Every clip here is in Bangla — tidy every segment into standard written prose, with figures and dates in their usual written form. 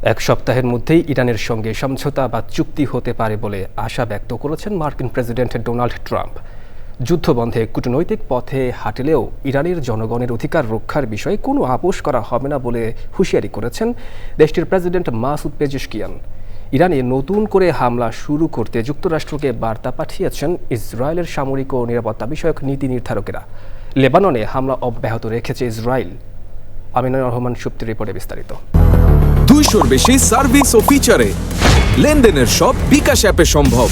এক সপ্তাহের মধ্যেই ইরানের সঙ্গে সমঝোতা বা চুক্তি হতে পারে বলে আশা ব্যক্ত করেছেন মার্কিন প্রেসিডেন্ট ডোনাল্ড ট্রাম্প। যুদ্ধবন্ধে কূটনৈতিক পথে হাঁটলেও ইরানের জনগণের অধিকার রক্ষার বিষয়ে কোনো আপোষ করা হবে না বলে হুঁশিয়ারি করেছেন দেশটির প্রেসিডেন্ট মাসুদ পেজেশকিয়ান। ইরানে নতুন করে হামলা শুরু করতে যুক্তরাষ্ট্রকে বার্তা পাঠিয়েছেন ইসরায়েলের সামরিক ও নিরাপত্তা বিষয়ক নীতি নির্ধারকেরা। লেবাননে হামলা অব্যাহত রেখেছে ইসরায়েল। আমিনুর রহমান সুপ্তির রিপোর্টে বিস্তারিত। 200-র বেশি সার্ভিস ও ফিচারে লেনদেনের সব বিকাশ অ্যাপে সম্ভব।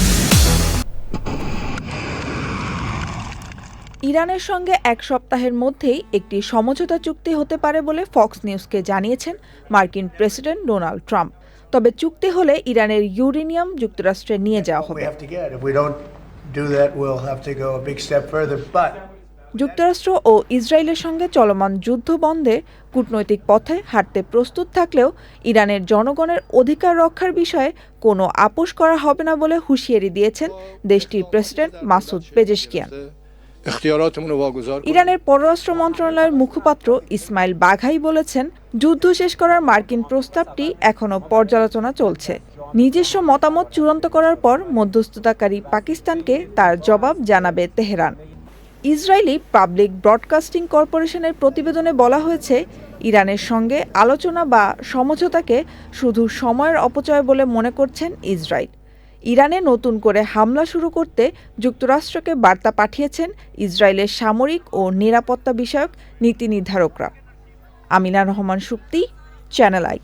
ইরানের সঙ্গে এক সপ্তাহের মধ্যেই একটি সমঝোতা চুক্তি হতে পারে বলে ফক্স নিউজকে জানিয়েছেন মার্কিন প্রেসিডেন্ট ডোনাল্ড ট্রাম্প। তবে চুক্তি হলে ইরানের ইউরেনিয়াম যুক্তরাষ্ট্রে নিয়ে যাওয়া হবে। যুক্তরাষ্ট্র ও ইসরায়েলের সঙ্গে চলমান যুদ্ধ বন্ধে কূটনৈতিক পথে হাঁটতে প্রস্তুত থাকলেও ইরানের জনগণের অধিকার রক্ষার বিষয়ে কোনো আপোষ করা হবে না বলে হুঁশিয়ারি দিয়েছেন দেশটির প্রেসিডেন্ট মাসুদ পেজেশকিয়ান। ইরানের পররাষ্ট্র মন্ত্রণালয়ের মুখপাত্র ইসমাইল বাঘাই বলেছেন, যুদ্ধ শেষ করার মার্কিন প্রস্তাবটি এখনও পর্যালোচনা চলছে। নিজস্ব মতামত চূড়ান্ত করার পর মধ্যস্থতাকারী পাকিস্তানকে তার জবাব জানাবে তেহরান। ইসরায়েলি পাবলিক ব্রডকাস্টিং কর্পোরেশনের প্রতিবেদনে বলা হয়েছে, ইরানের সঙ্গে আলোচনা বা সমঝোতাকে শুধু সময়ের অপচয় বলে মনে করছেন ইসরায়েল। ইরানে নতুন করে হামলা শুরু করতে যুক্তরাষ্ট্রকে বার্তা পাঠিয়েছেন ইসরায়েলের সামরিক ও নিরাপত্তা বিষয়ক নীতি নির্ধারকরা। Amina Rahman Supti, channel I.